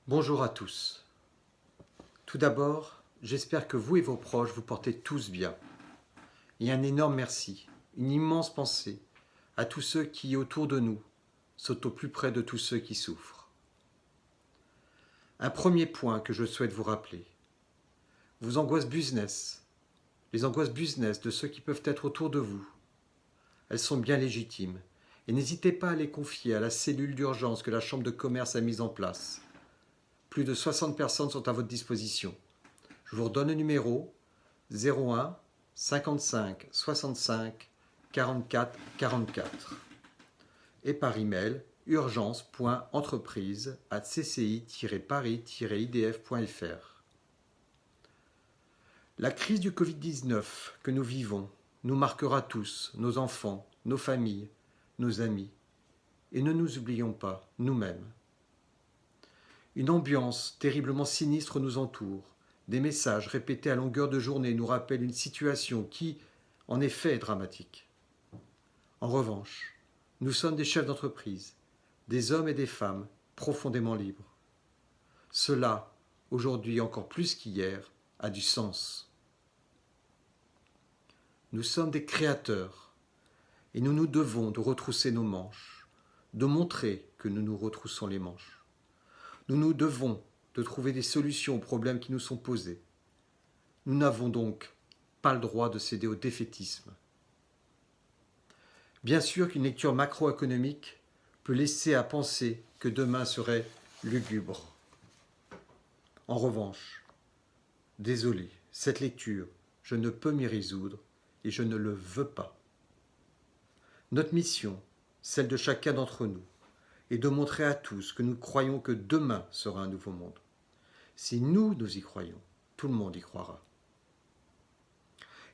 Bonjour à tous. Tout d'abord, j'espère que vous et vos proches vous portez tous bien. Et un énorme merci, une immense pensée à tous ceux qui, autour de nous, sont au plus près de tous ceux qui souffrent. Un premier point que je souhaite vous rappeler. Vos angoisses business, les angoisses business de ceux qui peuvent être autour de vous, elles sont bien légitimes. Et n'hésitez pas à les confier à la cellule d'urgence que la Chambre de commerce a mise en place. Plus de 60 personnes sont à votre disposition. Je vous redonne le numéro 01 55 65 44 44 et par email urgence.entreprise@cci-paris-idf.fr. La crise du Covid-19 que nous vivons nous marquera tous, nos enfants, nos familles, nos amis. Et ne nous oublions pas, nous-mêmes. Une ambiance terriblement sinistre nous entoure. Des messages répétés à longueur de journée nous rappellent une situation qui, en effet, est dramatique. En revanche, nous sommes des chefs d'entreprise, des hommes et des femmes profondément libres. Cela, aujourd'hui encore plus qu'hier, a du sens. Nous sommes des créateurs et nous nous devons de retrousser nos manches, de montrer que nous nous retroussons les manches. Nous nous devons de trouver des solutions aux problèmes qui nous sont posés. Nous n'avons donc pas le droit de céder au défaitisme. Bien sûr qu'une lecture macroéconomique peut laisser à penser que demain serait lugubre. En revanche, désolé, cette lecture, je ne peux m'y résoudre et je ne le veux pas. Notre mission, celle de chacun d'entre nous, est de montrer à tous que nous croyons que demain sera un nouveau monde. Si nous y croyons, tout le monde y croira.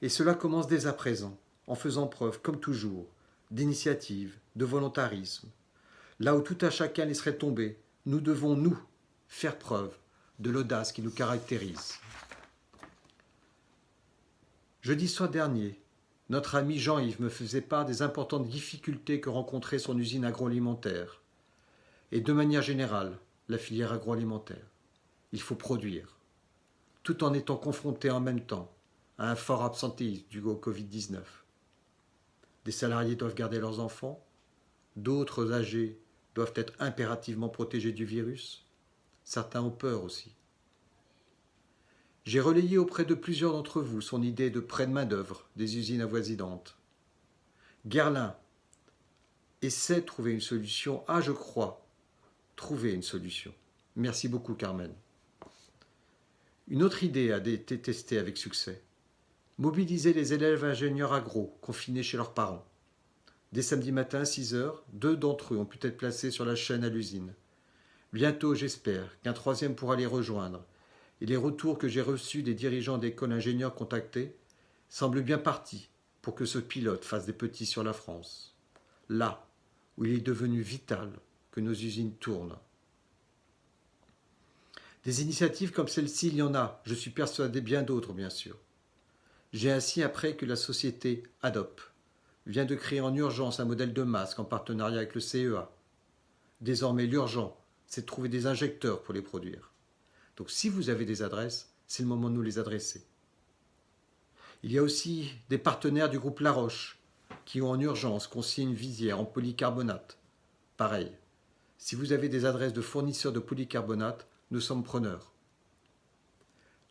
Et cela commence dès à présent, en faisant preuve, comme toujours, d'initiative, de volontarisme. Là où tout à chacun laisserait tomber, nous devons, nous, faire preuve de l'audace qui nous caractérise. Jeudi soir dernier, notre ami Jean-Yves me faisait part des importantes difficultés que rencontrait son usine agroalimentaire. Et de manière générale, la filière agroalimentaire. Il faut produire, tout en étant confronté en même temps à un fort absentéisme dû au Covid-19. Des salariés doivent garder leurs enfants, d'autres âgés doivent être impérativement protégés du virus, certains ont peur aussi. J'ai relayé auprès de plusieurs d'entre vous son idée de prêt de main-d'œuvre des usines avoisinantes. Guerlain essaie de trouver une solution, je crois, trouver une solution. Merci beaucoup, Carmen. Une autre idée a été testée avec succès. Mobiliser les élèves ingénieurs agro confinés chez leurs parents. Dès samedi matin à 6 h, 2 d'entre eux ont pu être placés sur la chaîne à l'usine. Bientôt, j'espère qu'un troisième pourra les rejoindre. Et les retours que j'ai reçus des dirigeants d'écoles ingénieurs contactés semblent bien partis pour que ce pilote fasse des petits sur la France. Là où il est devenu vital que nos usines tournent. Des initiatives comme celle-ci, il y en a, je suis persuadé bien d'autres bien sûr. J'ai ainsi appris que la société Adop vient de créer en urgence un modèle de masque en partenariat avec le CEA. Désormais, l'urgent, c'est de trouver des injecteurs pour les produire. Donc si vous avez des adresses, c'est le moment de nous les adresser. Il y a aussi des partenaires du groupe La Roche qui ont en urgence consigné une visière en polycarbonate. Pareil, si vous avez des adresses de fournisseurs de polycarbonate, nous sommes preneurs.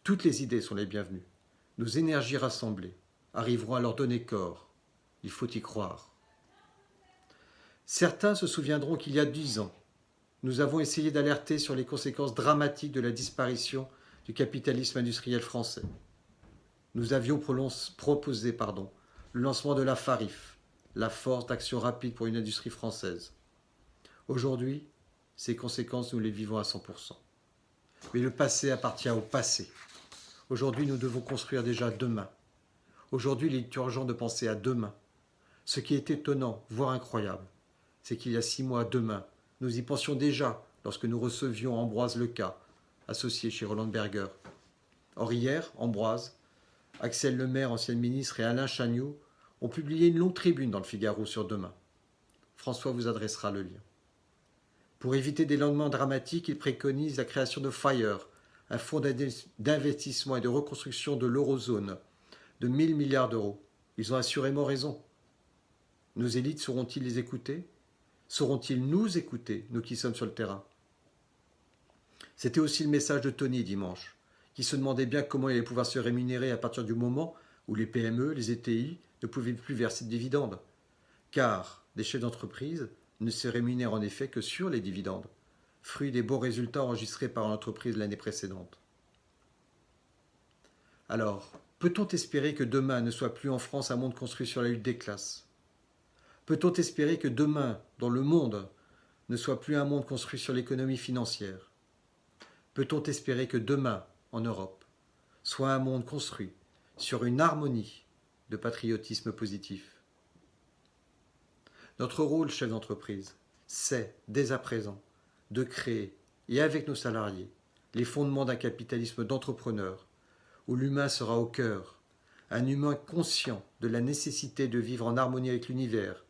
Toutes les idées sont les bienvenues. Nos énergies rassemblées arriveront à leur donner corps. Il faut y croire. Certains se souviendront qu'il y a 10 ans, nous avons essayé d'alerter sur les conséquences dramatiques de la disparition du capitalisme industriel français. Nous avions proposé le lancement de la FARIF, la Force d'action rapide pour une industrie française. Aujourd'hui, ces conséquences, nous les vivons à 100%. Mais le passé appartient au passé. Aujourd'hui, nous devons construire déjà demain. Aujourd'hui, il est urgent de penser à demain. Ce qui est étonnant, voire incroyable, c'est qu'il y a 6 mois demain, nous y pensions déjà lorsque nous recevions Ambroise Leca, associé chez Roland Berger. Or hier, Ambroise, Axel Lemaire, ancien ministre, et Alain Chagnot ont publié une longue tribune dans le Figaro sur demain. François vous adressera le lien. Pour éviter des lendemains dramatiques, ils préconisent la création de FIRE, un fonds d'investissement et de reconstruction de l'eurozone de 1000 milliards d'euros. Ils ont assurément raison. Nos élites sauront-ils les écouter? Sauront-ils nous écouter, nous qui sommes sur le terrain? C'était aussi le message de Tony dimanche, qui se demandait bien comment il allait pouvoir se rémunérer à partir du moment où les PME, les ETI ne pouvaient plus verser de dividendes. Car des chefs d'entreprise ne se rémunèrent en effet que sur les dividendes, fruit des bons résultats enregistrés par l'entreprise l'année précédente. Alors, peut-on espérer que demain ne soit plus en France un monde construit sur la lutte des classes? Peut-on espérer que demain, dans le monde, ne soit plus un monde construit sur l'économie financière? Peut-on espérer que demain, en Europe, soit un monde construit sur une harmonie de patriotisme positif? Notre rôle, chef d'entreprise, c'est, dès à présent, de créer, et avec nos salariés, les fondements d'un capitalisme d'entrepreneurs, où l'humain sera au cœur, un humain conscient de la nécessité de vivre en harmonie avec l'univers,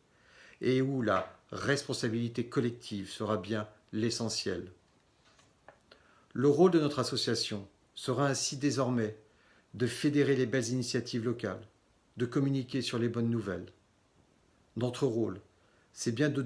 et où la responsabilité collective sera bien l'essentiel. Le rôle de notre association sera ainsi désormais de fédérer les belles initiatives locales, de communiquer sur les bonnes nouvelles. Notre rôle, c'est bien de